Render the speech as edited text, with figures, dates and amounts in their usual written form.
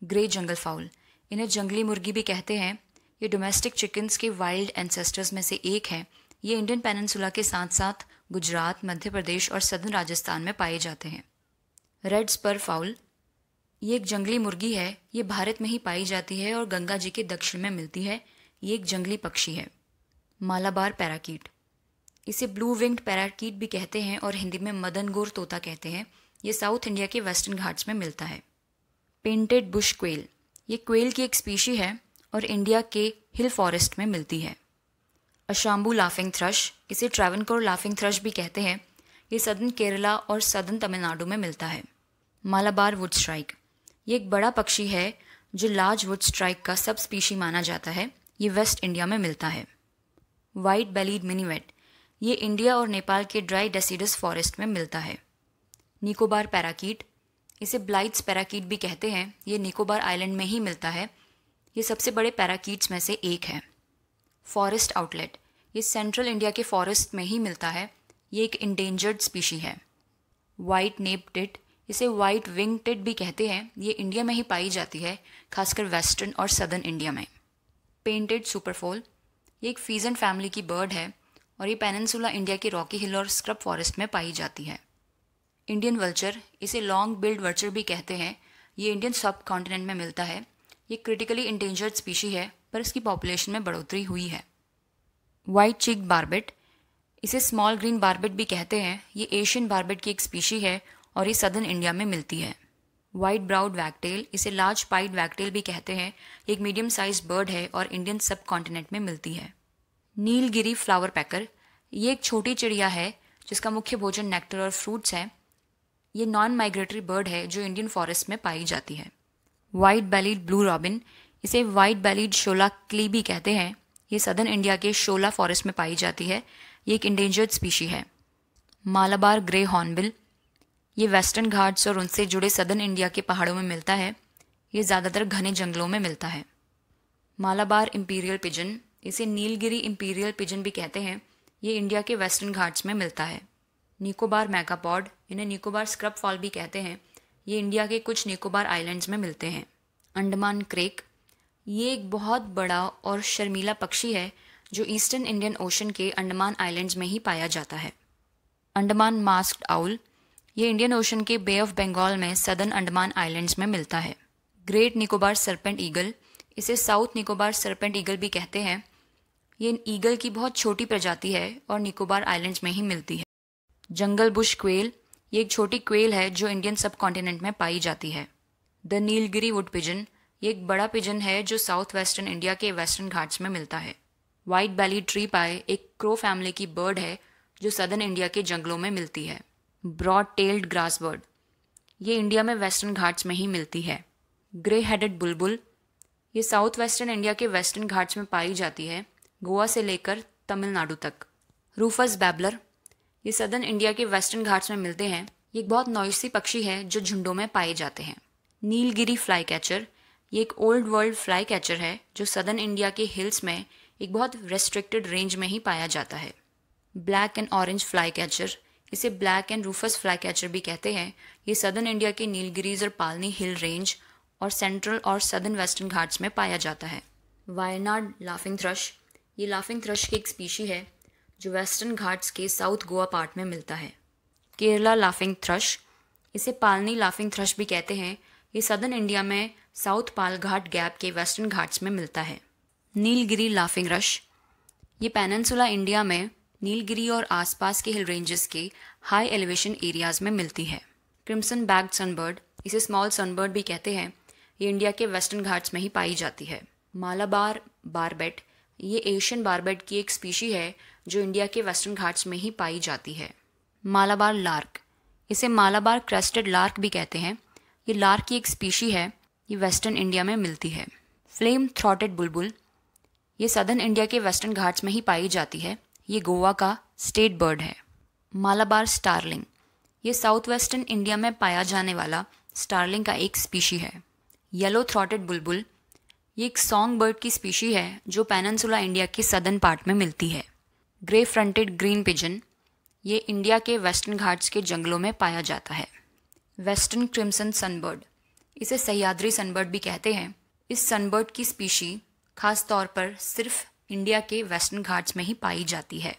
Grey जंगल foul, इन्हें जंगली मुर्गी भी कहते हैं। ये डोमेस्टिक चिकन्स के वाइल्ड एंसेस्टर्स में से एक है। ये इंडियन पेनिनसुला के साथ साथ गुजरात, मध्य प्रदेश और सदर्न राजस्थान में पाए जाते हैं। रेड स्पर फाउल, ये एक जंगली मुर्गी है। ये भारत में ही पाई जाती है और गंगा जी के दक्षिण में मिलती है। ये एक जंगली पक्षी है। मालाबार पैराकीट, इसे ब्लू विंग्ड पैराकीट भी कहते हैं और हिंदी में मदनगोर तोता कहते हैं। ये साउथ इंडिया के वेस्टर्न घाट्स में मिलता है। पेंटेड बुश क्वेल, ये क्वेल की एक स्पीशी है और इंडिया के हिल फॉरेस्ट में मिलती है। अशाम्बू लाफिंग थ्रश, इसे ट्रैवनकोर लाफिंग थ्रश भी कहते हैं। ये सदर्न केरला और सदर्न तमिलनाडु में मिलता है। मालाबार वुड स्ट्राइक, ये एक बड़ा पक्षी है जो लार्ज वुड स्ट्राइक का सब स्पीशी माना जाता है। ये वेस्ट इंडिया में मिलता है। वाइट बेलीड मिनीवेट, ये इंडिया और नेपाल के ड्राई डेसिडस फॉरेस्ट में मिलता है। निकोबार पैराकीट, इसे ब्लाइट्स पैराकीट भी कहते हैं। ये निकोबार आइलैंड में ही मिलता है। ये सबसे बड़े पैराकीट्स में से एक है। फॉरेस्ट आउटलेट, ये सेंट्रल इंडिया के फॉरेस्ट में ही मिलता है। ये एक इंडेंजर्ड स्पीशी है। वाइट नेप टिट, इसे वाइट विंग टिट भी कहते हैं। ये इंडिया में ही पाई जाती है, खासकर वेस्टर्न और सदर्न इंडिया में। पेंटेड सुपरफोल, ये एक फीजेंट फैमिली की बर्ड है और ये पेनिनसुला इंडिया के रॉकी हिल और स्क्रब फॉरेस्ट में पाई जाती है। इंडियन वल्चर, इसे लॉन्ग बिल्ड वल्चर भी कहते हैं। ये इंडियन सब कॉन्टिनेंट में मिलता है। ये क्रिटिकली इंडेंजर्ड स्पीशी है पर इसकी पॉपुलेशन में बढ़ोतरी हुई है। वाइट चीक बार्बेट, इसे स्मॉल ग्रीन बार्बेट भी कहते हैं। ये एशियन बार्बेट की एक स्पीशी है और ये सदर्न इंडिया में मिलती है। वाइट ब्राउड वैगटेल, इसे लार्ज पाइड वैगटेल भी कहते हैं। ये एक मीडियम साइज बर्ड है और इंडियन सब कॉन्टिनेंट में मिलती है। नीलगिरी फ्लावर पैकर, ये एक छोटी चिड़िया है जिसका मुख्य भोजन नेक्टर और फ्रूट्स है। ये नॉन माइग्रेटरी बर्ड है जो इंडियन फॉरेस्ट में पाई जाती है। वाइट बेलीड ब्लू रॉबिन, इसे वाइट बेलीड शोला क्ली भी कहते हैं। ये सदर्न इंडिया के शोला फॉरेस्ट में पाई जाती है। ये एक इंडेंजर्ड स्पीशी है। मालाबार ग्रे हॉर्नबिल, ये वेस्टर्न घाट्स और उनसे जुड़े सदर्न इंडिया के पहाड़ों में मिलता है। ये ज़्यादातर घने जंगलों में मिलता है। मालाबार इंपीरियल पिजन, इसे नीलगिरी इंपीरियल पिजन भी कहते हैं। ये इंडिया के वेस्टर्न घाट्स में मिलता है। निकोबार मैकापॉड, इन्हें निकोबार स्क्रब फॉल भी कहते हैं। ये इंडिया के कुछ निकोबार आइलैंड्स में मिलते हैं। अंडमान क्रेक, ये एक बहुत बड़ा और शर्मीला पक्षी है जो ईस्टर्न इंडियन ओशन के अंडमान आइलैंड्स में ही पाया जाता है। अंडमान मास्क्ड आउल, ये इंडियन ओशन के बे ऑफ बंगाल में सदर्न अंडमान आइलैंड्स में मिलता है। ग्रेट निकोबार सरपेंट ईगल, इसे साउथ निकोबार सरपेंट ईगल भी कहते हैं। ये ईगल की बहुत छोटी प्रजाति है और निकोबार आइलैंड्स में ही मिलती है। जंगल बुश क्वेल, ये एक छोटी क्वेल है जो इंडियन सब कॉन्टिनेंट में पाई जाती है। द नीलगिरी वुड पिजन, ये एक बड़ा पिजन है जो साउथ वेस्टर्न इंडिया के वेस्टर्न घाट्स में मिलता है। वाइट बैली ट्री पाई एक क्रो फैमिली की बर्ड है जो सदर्न इंडिया के जंगलों में मिलती है। ब्रॉड टेल्ड ग्रास बर्ड, ये इंडिया में वेस्टर्न घाट्स में ही मिलती है। ग्रे हेडेड बुलबुल, ये साउथ वेस्टर्न इंडिया के वेस्टर्न घाट्स में पाई जाती है, गोवा से लेकर तमिलनाडु तक। रूफस बैबलर, ये सदर्न इंडिया के वेस्टर्न घाट्स में मिलते हैं। ये एक बहुत नॉइसी पक्षी है जो झुंडों में पाए जाते हैं। नीलगिरी फ्लाई कैचर, ये एक ओल्ड वर्ल्ड फ्लाई कैचर है जो सदर्न इंडिया के हिल्स में एक बहुत रेस्ट्रिक्टेड रेंज में ही पाया जाता है। Black and orange flycatcher, इसे black and rufous flycatcher भी कहते हैं। ये सदर्न इंडिया के नीलगिरीज और पालनी हिल रेंज और सेंट्रल और सदर्न वेस्टर्न घाट्स में पाया जाता है। वायनाड लाफिंग थ्रश, ये लाफिंग थ्रश की एक स्पीशी है जो वेस्टर्न घाट्स के साउथ गोवा पार्ट में मिलता है। केरला लाफिंग थ्रश, इसे पालनी लाफिंग थ्रश भी कहते हैं। ये सदर्न इंडिया में साउथ पाल घाट गैप के वेस्टर्न घाट्स में मिलता है। नीलगिरी लाफिंग रश, ये पेनिनसुला इंडिया में नीलगिरी और आसपास के हिल रेंजेस के हाई एलिवेशन एरियाज में मिलती है। क्रिम्सन बैग्ड सनबर्ड, इसे स्मॉल सनबर्ड भी कहते हैं। ये इंडिया के वेस्टर्न घाट्स में ही पाई जाती है। मालाबार बारबेट, ये एशियन बारबेट की एक स्पीशी है जो इंडिया के वेस्टर्न घाट्स में ही पाई जाती है। मालाबार लार्क, इसे मालाबार क्रेस्टेड लार्क भी कहते हैं। ये लार्क की एक स्पीशी है। ये वेस्टर्न इंडिया में मिलती है। फ्लेम थ्रॉटेड बुलबुल, ये सदर्न इंडिया के वेस्टर्न घाट्स में ही पाई जाती है। ये गोवा का स्टेट बर्ड है। मालाबार स्टारलिंग, ये साउथ वेस्टर्न इंडिया में पाया जाने वाला स्टारलिंग का एक स्पीशी है। येलो थ्रॉटेड बुलबुल, ये एक सॉन्ग बर्ड की स्पीशी है जो पेनिनसुला इंडिया के सदर्न पार्ट में मिलती है। ग्रे फ्रंटेड ग्रीन पिजन, ये इंडिया के वेस्टर्न घाट्स के जंगलों में पाया जाता है। वेस्टर्न क्रिम्सन सनबर्ड, इसे सह्याद्री सनबर्ड भी कहते हैं। इस सनबर्ड की स्पीशी खास तौर पर सिर्फ इंडिया के वेस्टर्न घाट्स में ही पाई जाती है।